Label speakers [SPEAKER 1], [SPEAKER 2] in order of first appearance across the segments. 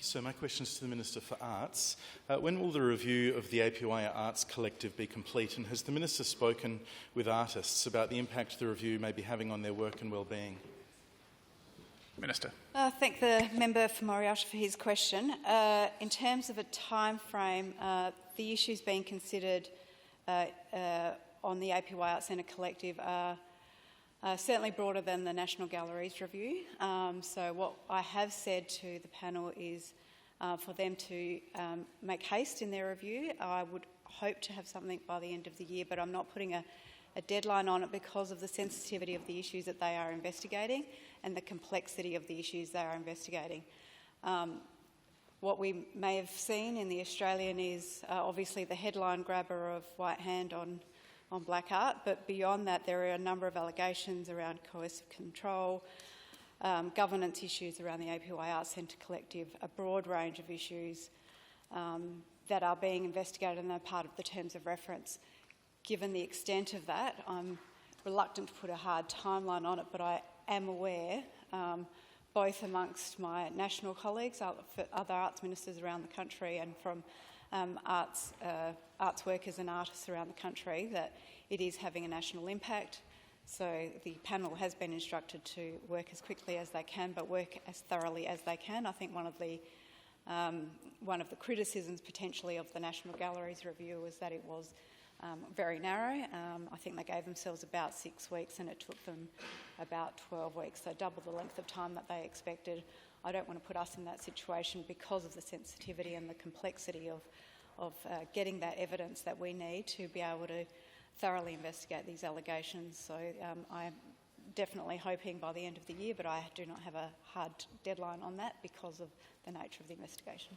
[SPEAKER 1] So my question is to the Minister for Arts. When will the review of the APY Arts Collective be complete, and has the Minister spoken with artists about the impact the review may be having on their work and well-being?
[SPEAKER 2] Minister.
[SPEAKER 3] Thank the member for Moriarty for his question. In terms of a time frame, the issues being considered on the APY Arts Centre Collective are certainly broader than the National Galleries review. So what I have said to the panel is for them to make haste in their review. I would hope to have something by the end of the year, but I'm not putting a deadline on it because of the sensitivity of the issues that they are investigating and the complexity of the issues they are investigating. What we may have seen in the Australian is obviously the headline grabber of White Hand on black art, but beyond that there are a number of allegations around coercive control, governance issues around the APY Arts Centre Collective, a broad range of issues that are being investigated and are part of the terms of reference. Given the extent of that, I'm reluctant to put a hard timeline on it, but I am aware, both amongst my national colleagues, other arts ministers around the country, and from arts workers and artists around the country, that it is having a national impact. So the panel has been instructed to work as quickly as they can, but work as thoroughly as they can. I think one of the criticisms potentially of the National Galleries review was that it was very narrow. I think they gave themselves about 6 weeks and it took them about 12 weeks, so double the length of time that they expected. I don't want to put us in that situation because of the sensitivity and the complexity of getting that evidence that we need to be able to thoroughly investigate these allegations. So I'm definitely hoping by the end of the year, but I do not have a hard deadline on that because of the nature of the investigation.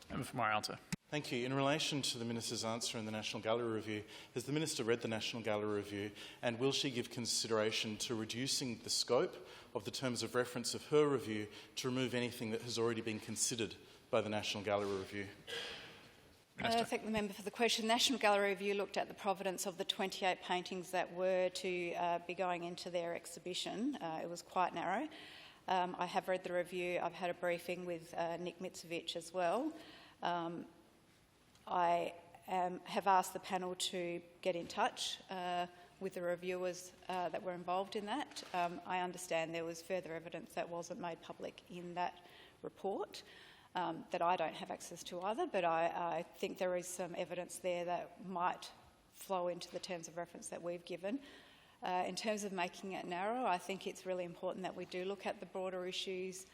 [SPEAKER 2] Member for Morialta.
[SPEAKER 1] Thank you. In relation to the Minister's answer in the National Gallery Review, has the Minister read the National Gallery Review, and will she give consideration to reducing the scope of the terms of reference of her review to remove anything that has already been considered by the National Gallery Review?
[SPEAKER 3] I thank the member for the question. The National Gallery Review looked at the provenance of the 28 paintings that were to be going into their exhibition. It was quite narrow. I have read the review. I've had a briefing with Nick Mitrovic as well. I have asked the panel to get in touch with the reviewers that were involved in that. I understand there was further evidence that wasn't made public in that report that I don't have access to either, but I think there is some evidence there that might flow into the terms of reference that we've given. In terms of making it narrow, I think it's really important that we do look at the broader issues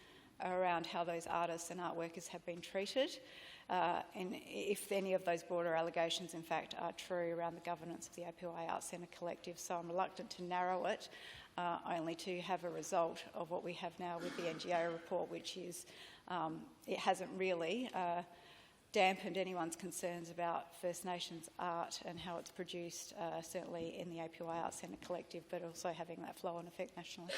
[SPEAKER 3] around how those artists and art workers have been treated. And if any of those broader allegations in fact are true around the governance of the APY Arts Centre Collective. So I'm reluctant to narrow it only to have a result of what we have now with the NGA report, which is it hasn't really dampened anyone's concerns about First Nations art and how it's produced, certainly in the APY Arts Centre Collective, but also having that flow-on effect nationally.